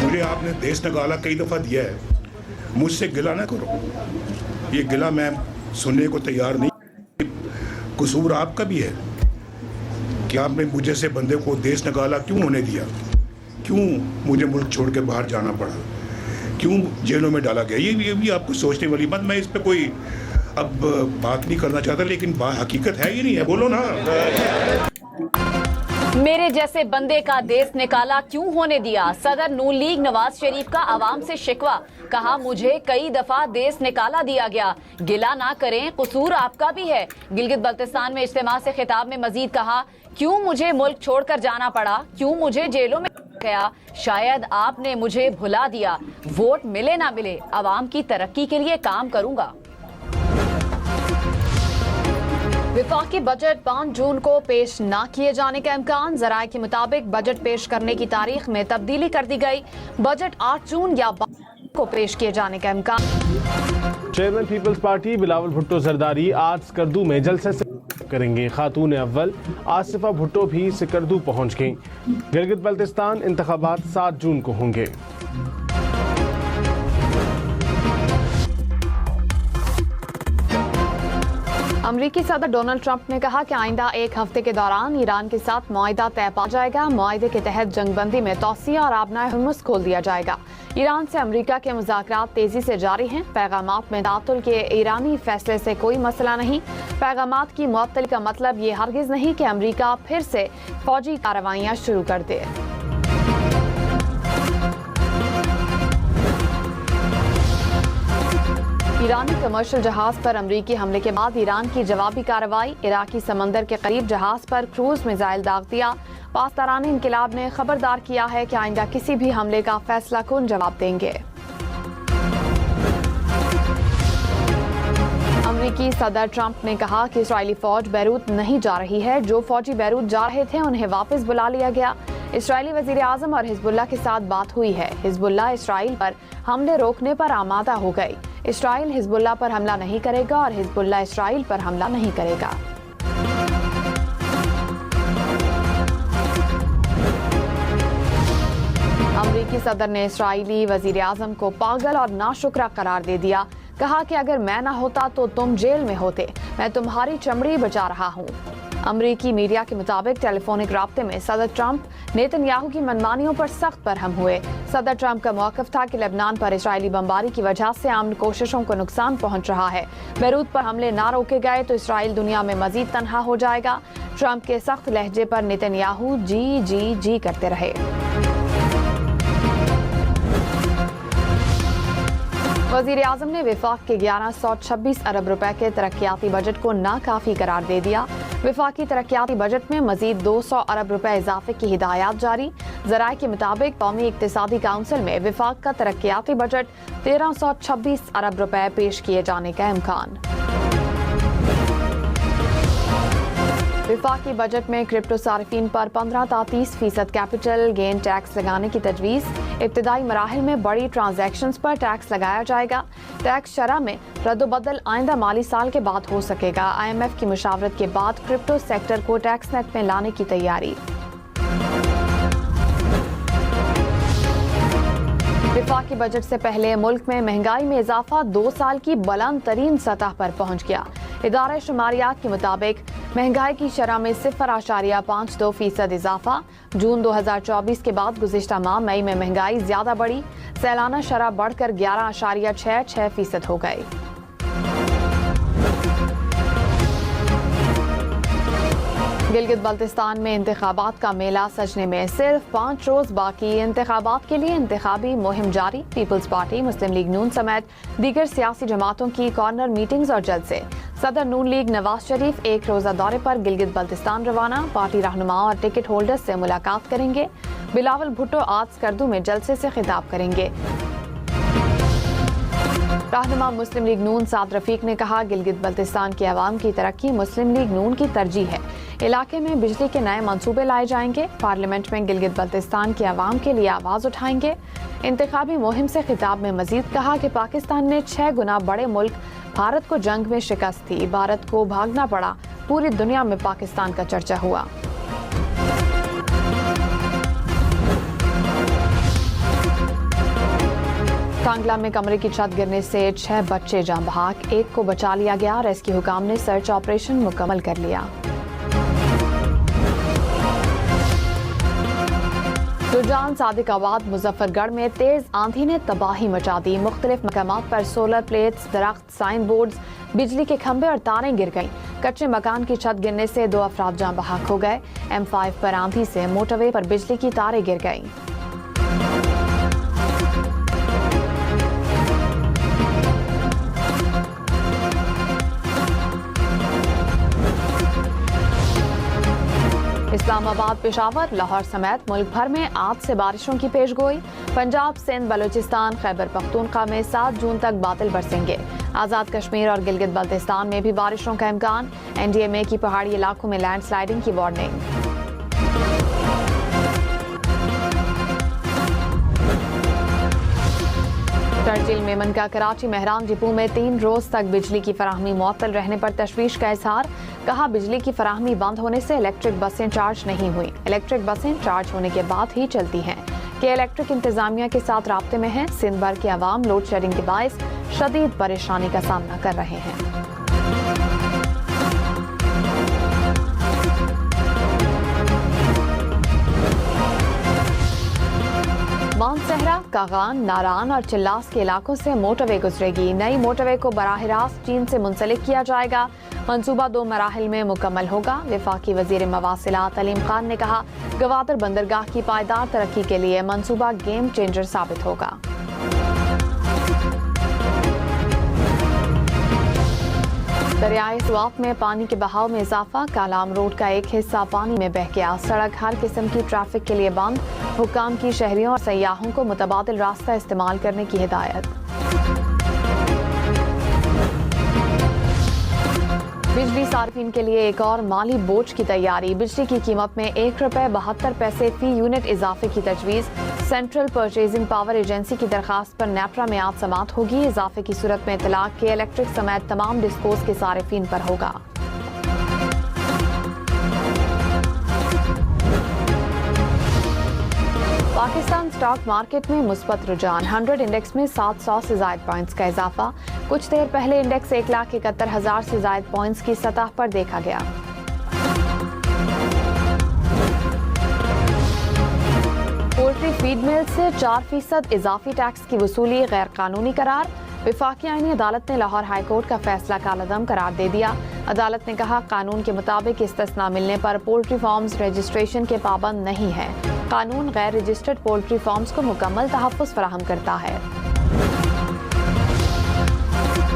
मुझे आपने देश निकाला कई दफ़ा दिया है, मुझसे गिला ना करो। ये गिला मैं सुनने को तैयार नहीं। कसूर आपका भी है कि आपने मुझे से बंदे को देश निकाला क्यों होने दिया, क्यों मुझे मुल्क छोड़ के बाहर जाना पड़ा, क्यों जेलों में डाला गया। ये भी आपको सोचने वाली बात। मैं इस पर कोई अब बात नहीं करना चाहता, लेकिन हकीकत है ही नहीं है। बोलो ना। मेरे जैसे बंदे का देश निकाला क्यों होने दिया। सदर नून लीग नवाज शरीफ का आवाम से शिकवा, कहा मुझे कई दफा देश निकाला दिया गया, गिला ना करें, कसूर आपका भी है। गिलगित बल्तिस्तान में इज्तिमा से खिताब में मजीद कहा, क्यों मुझे मुल्क छोड़कर जाना पड़ा, क्यों मुझे जेलों में गया, शायद आपने मुझे भुला दिया। वोट मिले ना मिले, आवाम की तरक्की के लिए काम करूंगा। विफाकी बजट 5 जून को पेश न किए जाने का इम्कान। जराये के मुताबिक बजट पेश करने की तारीख में तब्दीली कर दी गई। बजट 8 जून या 12 को पेश किए जाने का इम्कान। Chairman peoples party Bilawal Bhutto Zardari आज सिकरदू में जलसे से करेंगे। खातून अव्वल आसिफा भुट्टो भी सिकरदू पहुंच गईं। गिलगित बल्तिस्तान इंतखाबात 7 जून को होंगे। अमरीकी सदर डोनाल्ड ट्रंप ने कहा कि आइंदा एक हफ्ते के दौरान ईरान के साथ मुआहिदा तय पा जाएगा। मुआहिदे के तहत जंगबंदी में तौसिया और आबनाए हुर्मुज़ खोल दिया जाएगा। ईरान से अमरीका के मुज़ाकरात तेजी से जारी हैं। पैगामात में तातुल के ईरानी फैसले से कोई मसला नहीं। पैगामात की मुअत्तली का मतलब ये हरगिज़ नहीं कि अमरीका फिर से फौजी कार्रवाइयाँ शुरू कर दे। ईरानी कमर्शियल जहाज पर अमरीकी हमले के बाद ईरान की जवाबी कार्रवाई। इराकी समंदर के करीब जहाज पर क्रूज मिसाइल दाग दिया। पासदारान इनकिलाब ने खबरदार किया है कि आइंदा किसी भी हमले का फैसला कौन जवाब देंगे। अमरीकी सदर ट्रंप ने कहा कि इस्राएली फौज बैरूत नहीं जा रही है। जो फौजी बैरूत जा रहे थे उन्हें वापस बुला लिया गया। इस्राएली वजीर आजम और हिजबुल्लाह के साथ बात हुई है। हिजबुल्लाह इस्राएल पर हमले रोकने पर आमादा हो गई। इस्राएल हिजबुल्लाह पर हमला नहीं करेगा और हिजबुल्लाह इस्राएल पर हमला नहीं करेगा। अमरीकी सदर ने इस्राएली वजीर आजम को पागल और नाशुक्रा करार दे दिया। कहा कि अगर मैं ना होता तो तुम जेल में होते, मैं तुम्हारी चमड़ी बचा रहा हूँ। अमरीकी मीडिया के मुताबिक टेलीफोनिक राब्ते में सदर ट्रंप नेतन्याहू की मनमानियों पर सख्त बरहम हुए। सदर ट्रंप का मौक़िफ़ था कि लेबनान पर इस्राएली बमबारी की वजह से आमन कोशिशों को नुकसान पहुंच रहा है। बैरूत पर हमले ना रोके गए तो इस्राएल दुनिया में मजीद तनहा हो जाएगा। ट्रंप के सख्त लहजे पर नेतन्याहू जी जी जी करते रहे। वज़ीर आज़म ने विफाक के 1126 अरब रुपए के तरक्याती बजट को नाकाफी करार दे दिया। विफाकी तरक्याती बजट में मजीद 200 अरब रुपए इजाफे की हिदायत जारी। ज़राए के मुताबिक कौमी इक्तिसादी काउंसिल में विफाक का तरक्याती बजट 1326 अरब रुपए पेश किए जाने का इम्कान। विफाकी बजट में क्रिप्टो सारिफीन पर 15 ta 30% कैपिटल गेन टैक्स लगाने की तजवीज़। इब्तदाई मराहिल में बड़ी ट्रांजैक्शंस पर टैक्स लगाया जाएगा। टैक्स शरह में रद्दबदल आइंदा माली साल के बाद हो सकेगा। IMF की मुशावरत के बाद क्रिप्टो सेक्टर को टैक्स नेट में लाने की तैयारी। विफाकी बजट से पहले मुल्क में महंगाई में इजाफा 2 साल की बुलंद तरीन सतह पर पहुंच गया। इदारे शुमारियात के मुताबिक महंगाई की शरह में 0.52% इजाफा। जून 2024 के बाद गुज़िश्ता माह मई में महंगाई ज्यादा बढ़ी। सालाना शरह बढ़कर 11.66% हो गई। गिलगित बल्तिस्तान में इंतखाबात का मेला सजने में सिर्फ 5 रोज बाकी। इंतखाबात के लिए इंतखाबी मुहिम जारी। पीपल्स पार्टी, मुस्लिम लीग नून समेत दीगर सियासी जमातों की कॉर्नर मीटिंग्स और जलसे। सदर नून लीग नवाज शरीफ 1 रोजा दौरे पर गिलगित बल्तिस्तान रवाना। पार्टी रहनुमाओं और टिकट होल्डर्स से मुलाकात करेंगे। बिलावल भुट्टो आज स्कर्दू में जलसे से खिताब करेंगे। रहनुमा मुस्लिम लीग नून साद रफीक ने कहा, गिलगित बल्तिस्तान की आवाम की तरक्की मुस्लिम लीग नून की तरजीह है। इलाके में बिजली के नए मंसूबे लाए जाएंगे। पार्लियामेंट में गिलगित बल्तिस्तान की आवाम के लिए आवाज उठाएंगे। इंतखाबी मुहिम से खिताब में मजीद कहा कि पाकिस्तान ने 6 गुना बड़े मुल्क भारत को जंग में शिकस्त थी। भारत को भागना पड़ा। पूरी दुनिया में पाकिस्तान का चर्चा हुआ। . बांग्ला में कमरे की छत गिरने से 6 बच्चे जान बहक, एक को बचा लिया गया। रेस्क्यू हुकाम ने सर्च ऑपरेशन मुकम्मल कर लिया। रुझान सादिकाबाद मुजफ्फरगढ़ में तेज आंधी ने तबाही मचा दी। मुख्तलिफ मकामात पर सोलर प्लेट्स, दरख्त, साइन बोर्ड्स, बिजली के खंभे और तारें गिर गईं। कच्चे मकान की छत गिरने से 2 अफराद जान बहक हो गए। M5 पर आंधी से मोटरवे पर बिजली की तारें गिर गईं। इस्लामाबाद, पेशावर, लाहौर समेत मुल्क भर में आज से बारिशों की पेशगोई। पंजाब, सिंध, बलूचिस्तान, खैबर पख्तूनख्वा में 7 जून तक बादल बरसेंगे। आज़ाद कश्मीर और गिलगित बल्तिस्तान में भी बारिशों का इम्कान। NDMA की पहाड़ी इलाकों में लैंडस्लाइडिंग की वार्निंग। शरजील मेमन का कराची मेहरान डिपो में 3 रोज तक बिजली की फराहमी मुअत्तल रहने पर तशवीश का इजहार। कहा, बिजली की फराहमी बंद होने से इलेक्ट्रिक बसें चार्ज नहीं हुई। इलेक्ट्रिक बसें चार्ज होने के बाद ही चलती हैं। के इलेक्ट्रिक इंतजामिया के साथ राब्ते में है। सिंध भर के अवाम लोड शेडिंग के बायस शदीद परेशानी का सामना कर रहे हैं। मानसहरा, कागान, नारान और चिल्लास के इलाकों से मोटरवे गुजरेगी। नई मोटरवे को बराह रास्त चीन से मुंसलिक किया जाएगा। मंसूबा 2 मराहिल में मुकम्मल होगा। वफाकी वजीर मवासिलात अलीम खान ने कहा, गवादर बंदरगाह की पायदार तरक्की के लिए मंसूबा गेम चेंजर साबित होगा। दरियाए स्वात में पानी के बहाव में इजाफा। कालाम रोड का एक हिस्सा पानी में बह गया। सड़क हर किस्म की ट्रैफिक के लिए बंद। हुक्काम की शहरियों और सयाहों को मुतबादिल रास्ता इस्तेमाल करने की हिदायत। बिजली सार्फिन के लिए एक और माली बोझ की तैयारी। बिजली की कीमत में ₹1.72 फी यूनिट इजाफे की तजवीज़। सेंट्रल परचेजिंग पावर एजेंसी की दरखास्त पर नेपरा में आज समाअत होगी। इजाफे की सूरत में इतलाक के इलेक्ट्रिक समेत तमाम डिस्कोस के सारिफिन पर होगा। पाकिस्तान स्टॉक मार्केट में मुस्बत रुझान। 100 इंडेक्स में 700 से ज्यादा पॉइंट्स का इजाफा। कुछ देर पहले इंडेक्स 1,71,000 से ज्यादा पॉइंट्स की सतह पर देखा गया। पोल्ट्री फीड मिल से 4% इजाफी टैक्स की वसूली गैर कानूनी करार। वफाकी आईनी अदालत ने लाहौर हाई कोर्ट का फैसला कालअदम करार दे दिया। अदालत ने कहा, कानून के मुताबिक इस्तिस्ना मिलने पर पोल्ट्री फार्म्स रजिस्ट्रेशन के पाबंद नहीं है। कानून गैर रजिस्टर्ड पोल्ट्री फार्म्स को मुकम्मल तहफ़्फ़ुज़ फराहम करता है।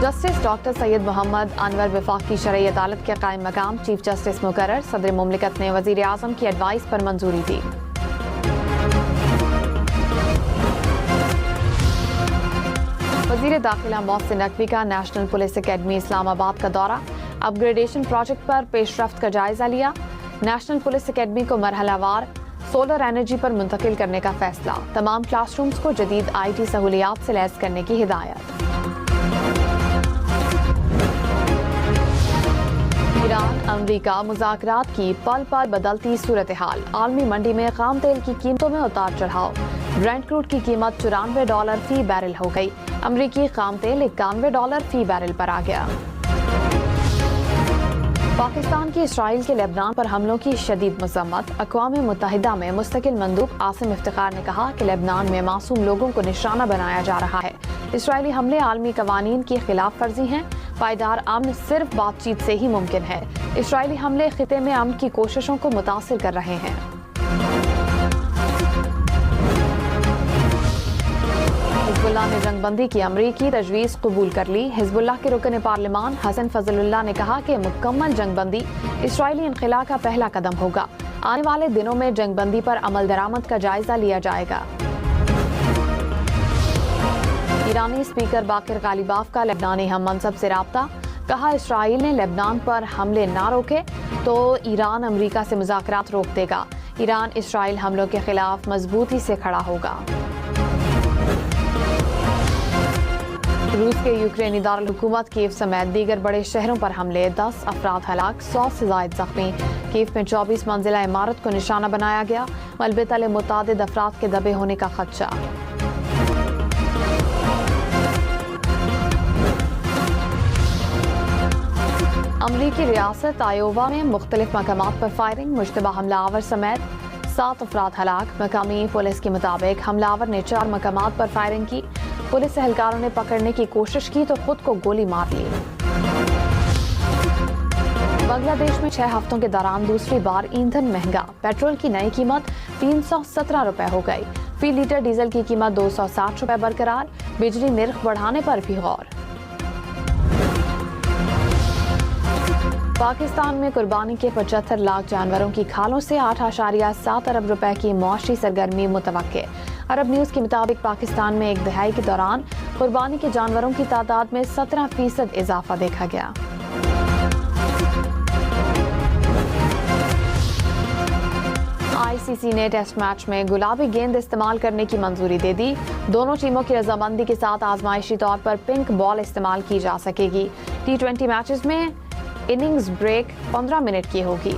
जस्टिस डॉक्टर सैयद मोहम्मद अनवर वफाकी शरई अदालत के कायम मकाम चीफ जस्टिस मुकर्रर। सदर मुमलिकत ने वज़ीर आज़म की एडवाइस पर मंजूरी दी। वज़ीर दाखिला मोहसिन नकवी का नेशनल पुलिस अकेडमी इस्लामाबाद का दौरा। अपग्रेडेशन प्रोजेक्ट पर पेशरफ्त का जायजा लिया। नेशनल पुलिस अकेडमी को मरहलावार सोलर एनर्जी पर मुंतकिल करने का फैसला। तमाम क्लासरूम्स को जदीद IT सहूलियात से लैस करने की हिदायत। ईरान अमरीका मुज़ाकरात की पल पल बदलती सूरत हाल। आलमी मंडी में खाम तेल की कीमतों में उतार चढ़ाव। ब्रेंट क्रूड की कीमत $94 फी बैरल हो गई। अमरीकी खाम तेल $91 फी बैरल पर आ गया। पाकिस्तान की इसराइल के लेबनान पर हमलों की शदीद मजम्मत। अक़वाम मुत्तहिदा में मुस्तकिल मंदूब आसिम इफ्तिखार ने कहा कि लेबनान में मासूम लोगों को निशाना बनाया जा रहा है। इसराइली हमले आलमी कवानीन की खिलाफ वर्जी हैं। पायदार अमन सिर्फ बातचीत से ही मुमकिन है। इसराइली हमले खिते में अमन की कोशिशों को मुतासिर कर रहे हैं। हिज़्बुल्लाह ने जंगबंदी की अमरीकी तजवीज़ कबूल कर ली। हिज़्बुल्लाह के रुकन पार्लिमान हसन फजलुल्लाह ने कहा कि मुकम्मल जंगबंदी इसराइली इनखिला का पहला कदम होगा। आने वाले दिनों में जंगबंदी पर अमल दरामद का जायजा लिया जाएगा। ईरानी स्पीकर बाकिर गालिबाफ का लेबनानी हम मनसब से राब्ता। कहा, इसराइल ने लेबनान पर हमले ना रोके तो ईरान अमरीका से मुज़ाकरात रोक देगा। ईरान इसराइल हमलों के खिलाफ मजबूती से खड़ा होगा। रूस के यूक्रेनी दारुल हुकूमत कीव समेत दीगर बड़े शहरों पर हमले। 10 अफराद हलाक, 100 से ज़ायद जख्मी। कीव में 24 मंजिला इमारत को निशाना बनाया गया। मलबे तले मुतादिद अफराद के दबे होने का खदशा। अमरीकी रियासत आयोवा में मुख्तलिफ मकामात पर फायरिंग, मुश्तबा हमलावर समेत 7 अफराद हलाक। मकामी पुलिस के मुताबिक हमलावर ने 4 मकामात पर फायरिंग की। पुलिस एहलकारों ने पकड़ने की कोशिश की तो खुद को गोली मार ली। बांग्लादेश में 6 हफ्तों के दौरान दूसरी बार ईंधन महंगा। पेट्रोल की नई कीमत 317 रुपए हो गई। फी लीटर डीजल की कीमत 260 रुपए बरकरार। बिजली निर्ख बढ़ाने पर भी गौर। पाकिस्तान में कुर्बानी के 75 लाख जानवरों की खालों से 8.7 अरब रुपए की मुआशी सरगर्मी मुतवक्के। अरब न्यूज के मुताबिक पाकिस्तान में एक दहाई के दौरान कुर्बानी के जानवरों की तादाद में 17% इजाफा देखा गया। आईसीसी ने टेस्ट मैच में गुलाबी गेंद इस्तेमाल करने की मंजूरी दे दी। दोनों टीमों की रजामंदी के साथ आजमाइशी तौर पर पिंक बॉल इस्तेमाल की जा सकेगी। T20 मैचेस में इनिंग्स ब्रेक 15 मिनट की होगी।